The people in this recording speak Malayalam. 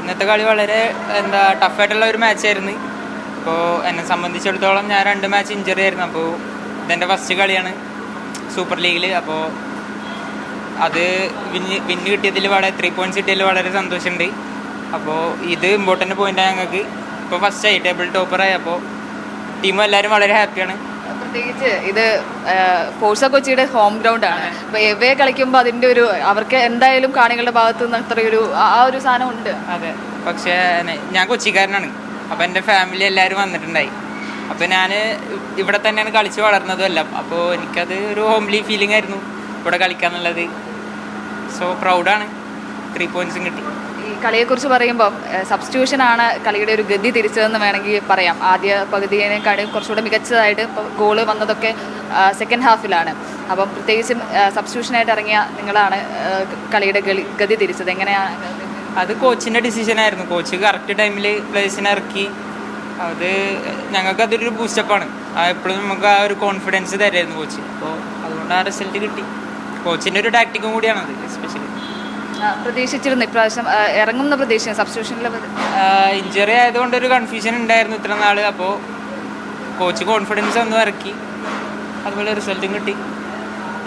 ഇന്നത്തെ കളി വളരെ ടഫായിട്ടുള്ള ഒരു മാച്ചായിരുന്നു. അപ്പോൾ എന്നെ സംബന്ധിച്ചിടത്തോളം ഞാൻ 2 മാച്ച് ഇഞ്ചറി ആയിരുന്നു. അപ്പോൾ ഇതെൻ്റെ ഫസ്റ്റ് കളിയാണ് സൂപ്പർ ലീഗിൽ. അപ്പോൾ അത് വിന്ന് കിട്ടിയതിൽ 3 പോയിൻറ്റ്സ് കിട്ടിയതിൽ വളരെ സന്തോഷമുണ്ട്. അപ്പോൾ ഇത് ഇമ്പോർട്ടൻ്റ് പോയിൻ്റാണ് ഞങ്ങൾക്ക്. ഇപ്പോൾ ഫസ്റ്റായി ടേബിൾ ടോപ്പറായി. അപ്പോൾ ടീമും എല്ലാവരും വളരെ ഹാപ്പിയാണ്. പ്രത്യേകിച്ച് ഇത് ഫോഴ്സ കൊച്ചിയുടെ ഹോം ഗ്രൗണ്ടാണ്. അപ്പോൾ എവേ കളിക്കുമ്പോൾ അതിൻ്റെ ഒരു അവർക്ക് എന്തായാലും കാണികളുടെ ഭാഗത്തു നിന്ന് അത്രയൊരു ഒരു സാധനം ഉണ്ട്. അതെ, പക്ഷേ ഞാൻ കൊച്ചിക്കാരനാണ്. അപ്പോൾ എൻ്റെ ഫാമിലി എല്ലാവരും വന്നിട്ടുണ്ടായി. അപ്പോൾ ഞാൻ ഇവിടെ തന്നെയാണ് കളിച്ച് വളർന്നതും എല്ലാം. അപ്പോൾ എനിക്കത് ഒരു ഹോംലി ഫീലിംഗ് ആയിരുന്നു ഇവിടെ കളിക്കാന്നുള്ളത്. സോ പ്രൗഡാണ്. 3 പോയിൻറ്റ്സും കിട്ടി. ഈ കളിയെക്കുറിച്ച് പറയുമ്പം സബ്സ്റ്റിറ്റ്യൂഷനാണ് കളിയുടെ ഒരു ഗതി തിരിച്ചതെന്ന് വേണമെങ്കിൽ പറയാം. ആദ്യ പകുതിയേക്കാളും കുറച്ചുകൂടെ മികച്ചതായിട്ട് ഇപ്പോൾ ഗോള് വന്നതൊക്കെ സെക്കൻഡ് ഹാഫിലാണ്. അപ്പം പ്രത്യേകിച്ചും സബ്സ്റ്റിറ്റ്യൂഷനായിട്ട് ഇറങ്ങിയ നിങ്ങളാണ് കളിയുടെ ഗതി തിരിച്ചത്. എങ്ങനെയാണ് അത് കോച്ചിൻ്റെ ഡിസിഷനായിരുന്നു. കോച്ച് കറക്റ്റ് ടൈമിൽ പ്ലേയേഴ്സിനെ ഇറക്കി. അത് ഞങ്ങൾക്കതൊരു ബൂസ്റ്റപ്പാണ്. എപ്പോഴും നമുക്ക് ആ ഒരു കോൺഫിഡൻസ് തരായിരുന്നു കോച്ച്. അപ്പോൾ അതുകൊണ്ട് ആ റിസൾട്ട് കിട്ടി. കോച്ചിൻ്റെ ഒരു ടാക്ടിക്കും കൂടിയാണത്. എസ്പെഷ്യലി പ്രതീക്ഷിച്ചിരുന്നു ഇപ്രാവശ്യം ഇറങ്ങുന്ന പ്രതീക്ഷ സബ്സ്റ്റിറ്റ്യൂഷനിൽ ഇഞ്ചറി ആയതുകൊണ്ടൊരു കൺഫ്യൂഷൻ ഉണ്ടായിരുന്നു ഇത്ര നാൾ. അപ്പോൾ കോച്ച് കോൺഫിഡൻസ് ഒന്നും ഇറക്കി, അതുപോലെ റിസൾട്ടും കിട്ടി.